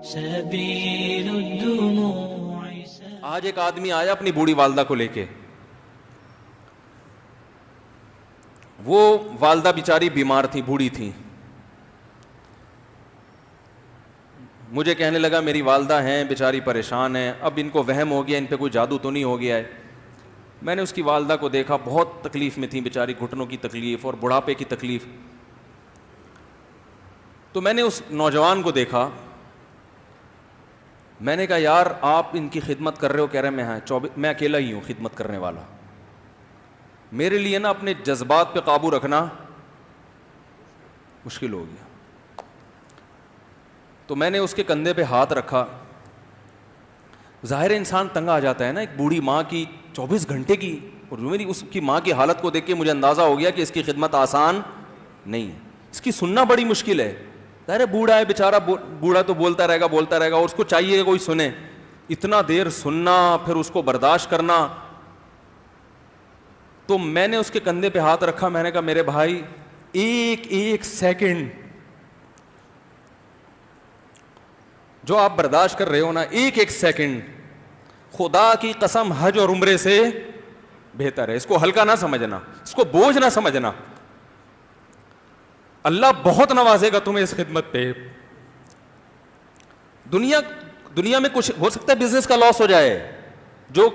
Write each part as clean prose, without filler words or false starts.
سبيل الدموع. آج ایک آدمی آیا اپنی بوڑھی والدہ کو لے کے. وہ والدہ بیچاری بیمار تھی, بوڑھی تھی. مجھے کہنے لگا میری والدہ ہیں بیچاری پریشان ہیں, اب ان کو وہم ہو گیا, ان پہ کوئی جادو تو نہیں ہو گیا ہے. میں نے اس کی والدہ کو دیکھا, بہت تکلیف میں تھی بیچاری, گھٹنوں کی تکلیف اور بڑھاپے کی تکلیف. تو میں نے اس نوجوان کو دیکھا, میں نے کہا یار آپ ان کی خدمت کر رہے ہو؟ کہہ رہے میں اکیلا ہی ہوں خدمت کرنے والا. میرے لیے نا اپنے جذبات پہ قابو رکھنا مشکل ہو گیا. تو میں نے اس کے کندھے پہ ہاتھ رکھا. ظاہر انسان تنگ آ جاتا ہے نا, ایک بوڑھی ماں کی 24 گھنٹے کی, اور میری اس کی ماں کی حالت کو دیکھ کے مجھے اندازہ ہو گیا کہ اس کی خدمت آسان نہیں ہے, اس کی سننا بڑی مشکل ہے. ظاہر ہے بوڑھا ہے بیچارہ, بوڑھا تو بولتا رہے گا, اور اس کو چاہیے کہ کوئی سنے. اتنا دیر سننا, پھر اس کو برداشت کرنا. تو میں نے اس کے کندھے پہ ہاتھ رکھا, میں نے کہا میرے بھائی ایک سیکنڈ جو آپ برداشت کر رہے ہو نا, ایک سیکنڈ خدا کی قسم حج اور عمرے سے بہتر ہے. اس کو ہلکا نہ سمجھنا, اس کو بوجھ نہ سمجھنا. اللہ بہت نوازے گا تمہیں اس خدمت پہ. دنیا میں کچھ ہو سکتا ہے بزنس کا لاس ہو جائے, جو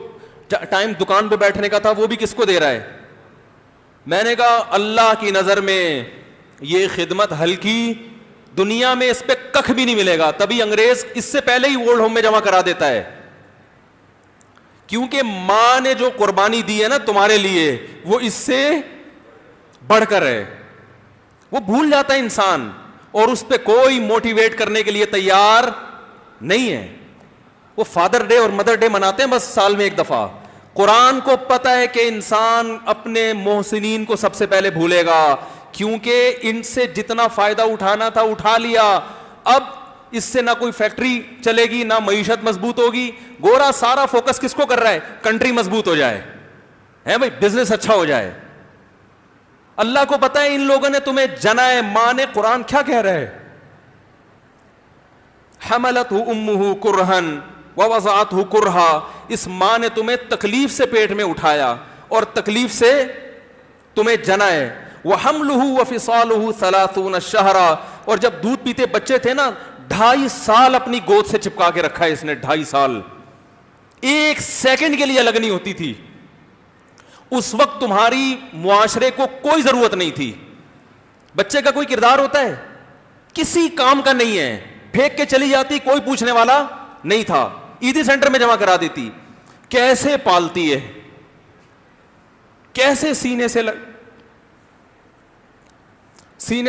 ٹائم دکان پہ بیٹھنے کا تھا وہ بھی کس کو دے رہا ہے. میں نے کہا اللہ کی نظر میں یہ خدمت ہلکی, دنیا میں اس پہ ککھ بھی نہیں ملے گا. تبھی انگریز اس سے پہلے ہی اولڈ ہوم میں جمع کرا دیتا ہے, کیونکہ ماں نے جو قربانی دی ہے نا تمہارے لیے وہ اس سے بڑھ کر ہے. وہ بھول جاتا ہے انسان, اور اس پہ کوئی موٹیویٹ کرنے کے لیے تیار نہیں ہے. وہ فادر ڈے اور مدر ڈے مناتے ہیں بس سال میں ایک دفعہ. قرآن کو پتا ہے کہ انسان اپنے محسنین کو سب سے پہلے بھولے گا, کیونکہ ان سے جتنا فائدہ اٹھانا تھا اٹھا لیا. اب اس سے نہ کوئی فیکٹری چلے گی, نہ معیشت مضبوط ہوگی. گورا سارا فوکس کس کو کر رہا ہے؟ کنٹری مضبوط ہو جائے, ہے بھائی, بزنس اچھا ہو جائے. اللہ کو پتا ہے ان لوگوں نے تمہیں جنا ہے. ماں نے, قرآن کیا کہہ رہا ہے؟ حملتہ امہ کرہن ووضعتہ کرہا. اس ماں نے تمہیں تکلیف سے پیٹ میں اٹھایا اور تکلیف سے تمہیں جنا ہے. وحملہ وفصالہ 30 شہرا. اور جب دودھ پیتے بچے تھے نا, 2.5 سال اپنی گود سے چپکا کے رکھا ہے اس نے. 2.5 سال, ایک سیکنڈ کے لیے الگ نہیں ہوتی تھی. اس وقت تمہاری معاشرے کو کوئی ضرورت نہیں تھی. بچے کا کوئی کردار ہوتا ہے؟ کسی کام کا نہیں ہے. پھینک کے چلی جاتی, کوئی پوچھنے والا نہیں تھا. عیدی سینٹر میں جمع کرا دیتی. کیسے پالتی ہے, کیسے سینے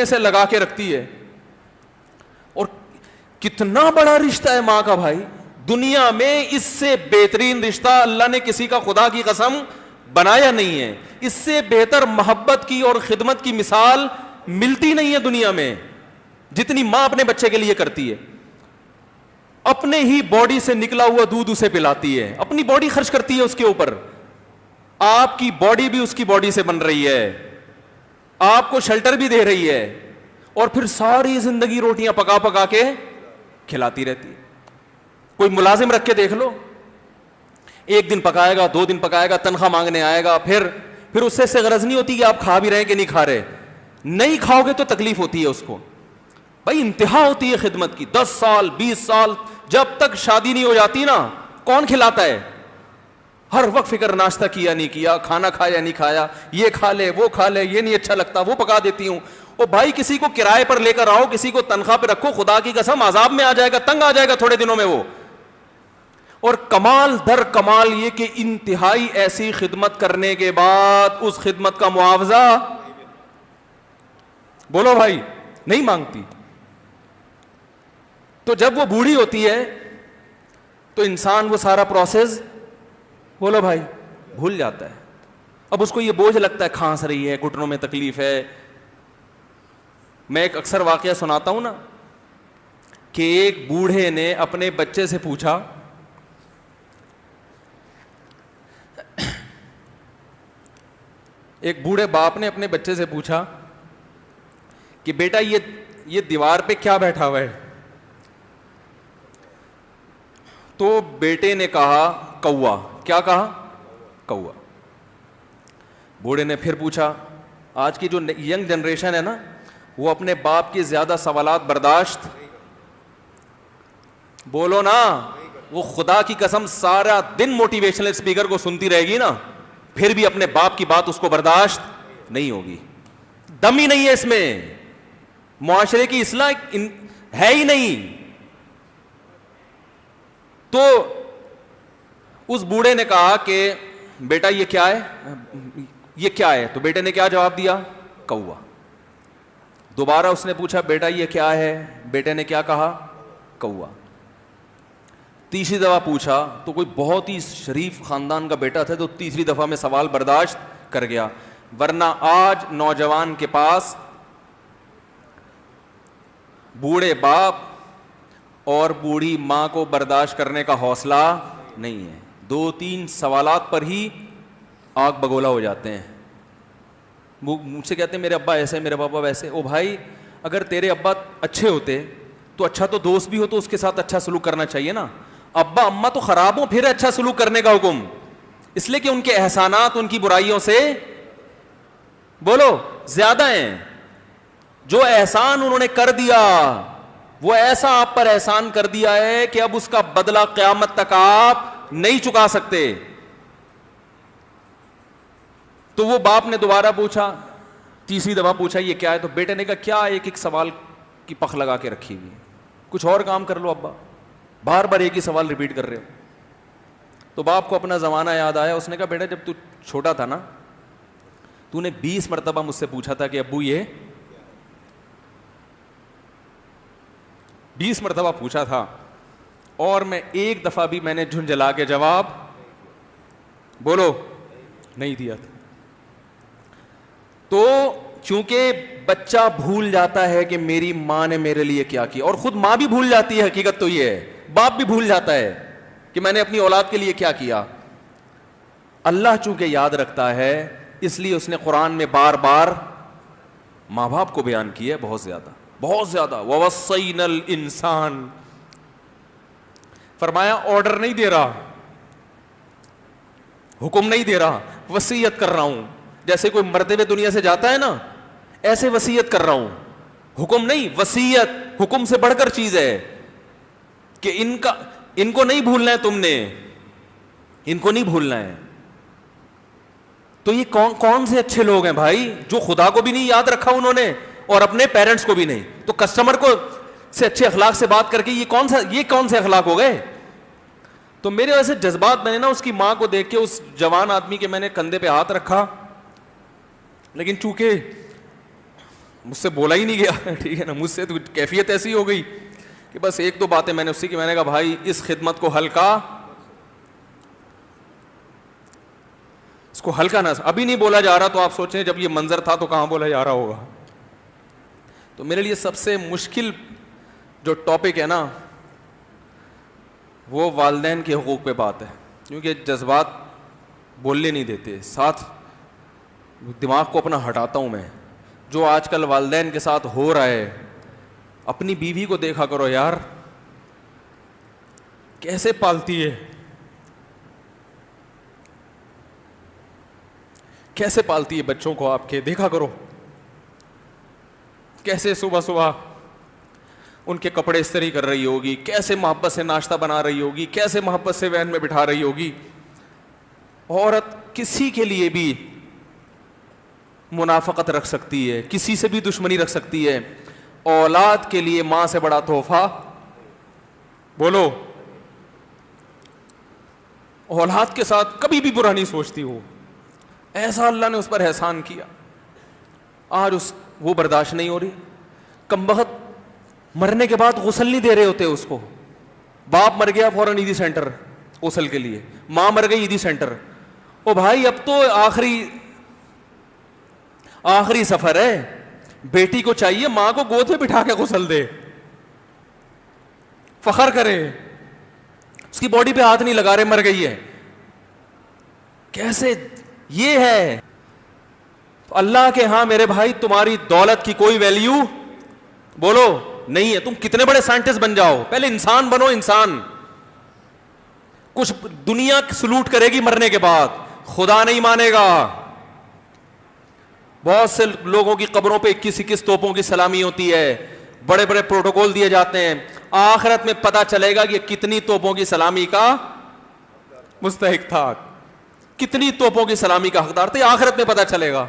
سے لگا کے رکھتی ہے. اور کتنا بڑا رشتہ ہے ماں کا بھائی. دنیا میں اس سے بہترین رشتہ اللہ نے کسی کا خدا کی قسم بنایا نہیں ہے. اس سے بہتر محبت کی اور خدمت کی مثال ملتی نہیں ہے دنیا میں, جتنی ماں اپنے بچے کے لیے کرتی ہے. اپنے ہی باڈی سے نکلا ہوا دودھ اسے پلاتی ہے, اپنی باڈی خرچ کرتی ہے اس کے اوپر. آپ کی باڈی بھی اس کی باڈی سے بن رہی ہے, آپ کو شیلٹر بھی دے رہی ہے, اور پھر ساری زندگی روٹیاں پکا پکا کے کھلاتی رہتی ہے. کوئی ملازم رکھ کے دیکھ لو, 1 دن پکائے گا, 2 دن پکائے گا, تنخواہ مانگنے آئے گا. پھر اس سے غرض نہیں ہوتی کہ آپ کھا بھی رہے ہیں کہ نہیں کھا رہے. نہیں کھاؤ گے تو تکلیف ہوتی ہے اس کو. بھائی انتہا ہوتی ہے خدمت کی. 10 سال 20 سال, جب تک شادی نہیں ہو جاتی نا, کون کھلاتا ہے؟ ہر وقت فکر, ناشتہ کیا نہیں کیا, کھانا کھایا نہیں کھایا, یہ کھا لے وہ کھا لے, یہ نہیں اچھا لگتا وہ پکا دیتی ہوں. او بھائی کسی کو کرائے پر لے کر آؤ, کسی کو تنخواہ پہ رکھو, خدا کی قسم عذاب میں آ جائے گا, تنگ آ جائے گا تھوڑے دنوں میں وہ. اور کمال در کمال یہ کہ انتہائی ایسی خدمت کرنے کے بعد اس خدمت کا معاوضہ, بولو بھائی, نہیں مانگتی. تو جب وہ بوڑھی ہوتی ہے تو انسان وہ سارا پروسیس, بولو بھائی, بھول جاتا ہے. اب اس کو یہ بوجھ لگتا ہے, کھانس رہی ہے, گھٹنوں میں تکلیف ہے. میں ایک اکثر واقعہ سناتا ہوں نا, کہ ایک بوڑھے نے اپنے بچے سے پوچھا, ایک بوڑھے باپ نے اپنے بچے سے پوچھا کہ بیٹا یہ دیوار پہ کیا بیٹھا ہوا ہے؟ تو بیٹے نے کہا کوا. کیا کہا؟ کوا. بوڑھے نے پھر پوچھا. آج کی جو ینگ جنریشن ہے نا, وہ اپنے باپ کے زیادہ سوالات برداشت, بولو نا, وہ خدا کی قسم سارا دن موٹیویشنل اسپیکر کو سنتی رہے گی نا, پھر بھی اپنے باپ کی بات اس کو برداشت نہیں ہوگی. دم ہی نہیں ہے اس میں, معاشرے کی اصلاح ہے ہی نہیں. تو اس بوڑھے نے کہا کہ بیٹا یہ کیا ہے, یہ کیا ہے؟ تو بیٹے نے کیا جواب دیا؟ کوا. دوبارہ اس نے پوچھا بیٹا یہ کیا ہے؟ بیٹے نے کیا کہا؟ کوا. تیسری دفعہ پوچھا تو کوئی بہت ہی شریف خاندان کا بیٹا تھا, تو تیسری دفعہ میں سوال برداشت کر گیا. ورنہ آج نوجوان کے پاس بوڑھے باپ اور بوڑھی ماں کو برداشت کرنے کا حوصلہ نہیں ہے. 2-3 سوالات پر ہی آگ بگولا ہو جاتے ہیں. وہ مجھ سے کہتے ہیں میرے ابا ایسے, میرے پاپا ویسے. او بھائی, اگر تیرے ابا اچھے ہوتے تو اچھا تو دوست بھی ہو تو اس کے ساتھ اچھا سلوک کرنا چاہیے نا. ابا اما تو خراب ہوں پھر اچھا سلوک کرنے کا حکم, اس لیے کہ ان کے احسانات ان کی برائیوں سے بولو زیادہ ہیں. جو احسان انہوں نے کر دیا وہ ایسا آپ پر احسان کر دیا ہے کہ اب اس کا بدلہ قیامت تک آپ نہیں چکا سکتے. تو وہ باپ نے دوبارہ پوچھا, تیسری دفعہ پوچھا یہ کیا ہے؟ تو بیٹے نے کہا کیا ایک ایک سوال کی پخ لگا کے رکھی ہوئی, کچھ اور کام کر لو ابا, بار بار ایک ہی سوال ریپیٹ کر رہے ہو. تو باپ کو اپنا زمانہ یاد آیا. اس نے کہا بیٹا جب تو چھوٹا تھا نا, تو نے 20 مرتبہ مجھ سے پوچھا تھا کہ ابو یہ 20 مرتبہ پوچھا تھا, اور میں ایک دفعہ بھی میں نے جھنجھلا کے جواب بولو نہیں دیا تھا. تو چونکہ بچہ بھول جاتا ہے کہ میری ماں نے میرے لیے کیا کیا, اور خود ماں بھی بھول جاتی ہے, حقیقت تو یہ ہے, باپ بھی بھول جاتا ہے کہ میں نے اپنی اولاد کے لیے کیا کیا. اللہ چونکہ یاد رکھتا ہے اس لیے اس نے قرآن میں بار بار ماں باپ کو بیان کیا ہے, بہت زیادہ بہت زیادہ. وَوَصَّيْنَا الْإِنسَانَ, فرمایا آرڈر نہیں دے رہا, حکم نہیں دے رہا, وصیت کر رہا ہوں. جیسے کوئی مرتے ہوئے دنیا سے جاتا ہے نا, ایسے وصیت کر رہا ہوں, حکم نہیں. وصیت حکم سے بڑھ کر چیز ہے کہ ان کو نہیں بھولنا ہے, تم نے ان کو نہیں بھولنا ہے. تو یہ کون سے اچھے لوگ ہیں بھائی, جو خدا کو بھی نہیں یاد رکھا انہوں نے اور اپنے پیرنٹس کو بھی نہیں. تو کسٹمر کو سے اچھے اخلاق سے بات کر کے یہ کون سے اخلاق ہو گئے. تو میرے ویسے جذبات, میں نے نا اس کی ماں کو دیکھ کے اس جوان آدمی کے میں نے کندھے پہ ہاتھ رکھا, لیکن چونکہ مجھ سے بولا ہی نہیں گیا, ٹھیک ہے نا, مجھ سے تو کیفیت ایسی ہو گئی کہ بس 1-2 باتیں میں نے اسی کی, میں نے کہا بھائی اس خدمت کو ہلکا, اس کو ہلکا نہ, ابھی نہیں بولا جا رہا تو آپ سوچیں جب یہ منظر تھا تو کہاں بولا جا رہا ہوگا. تو میرے لیے سب سے مشکل جو ٹاپک ہے نا وہ والدین کے حقوق پہ بات ہے, کیونکہ جذبات بولنے نہیں دیتے, ساتھ دماغ کو اپنا ہٹاتا ہوں میں. جو آج کل والدین کے ساتھ ہو رہا ہے, اپنی بیوی کو دیکھا کرو یار, کیسے پالتی ہے, کیسے پالتی ہے بچوں کو آپ کے, دیکھا کرو کیسے صبح صبح ان کے کپڑے استری کر رہی ہوگی, کیسے محبت سے ناشتہ بنا رہی ہوگی, کیسے محبت سے وین میں بٹھا رہی ہوگی. عورت کسی کے لیے بھی منافقت رکھ سکتی ہے, کسی سے بھی دشمنی رکھ سکتی ہے. اولاد کے لیے ماں سے بڑا تحفہ بولو, اولاد کے ساتھ کبھی بھی برا نہیں سوچتی ہو. ایسا اللہ نے اس پر احسان کیا, آج وہ برداشت نہیں ہو رہی. کمبخت مرنے کے بعد غسل نہیں دے رہے ہوتے اس کو. باپ مر گیا فوراً عیدی سینٹر غسل کے لیے, ماں مر گئی عیدی سینٹر. او بھائی اب تو آخری سفر ہے, بیٹی کو چاہیے ماں کو گود میں بٹھا کے غسل دے, فخر کرے, اس کی باڈی پہ ہاتھ نہیں لگا رہے, مر گئی ہے. کیسے یہ ہے اللہ کے ہاں میرے بھائی, تمہاری دولت کی کوئی ویلیو بولو نہیں ہے. تم کتنے بڑے سائنٹسٹ بن جاؤ, پہلے انسان بنو, انسان. کچھ دنیا سلوٹ کرے گی مرنے کے بعد, خدا نہیں مانے گا. بہت سے لوگوں کی قبروں پہ 21 توپوں کی سلامی ہوتی ہے, بڑے بڑے پروٹوکول دیے جاتے ہیں. آخرت میں پتا چلے گا کہ کتنی توپوں کی سلامی کا مستحق تھا, کتنی توپوں کی سلامی کا حقدار تھا, آخرت میں پتا چلے گا.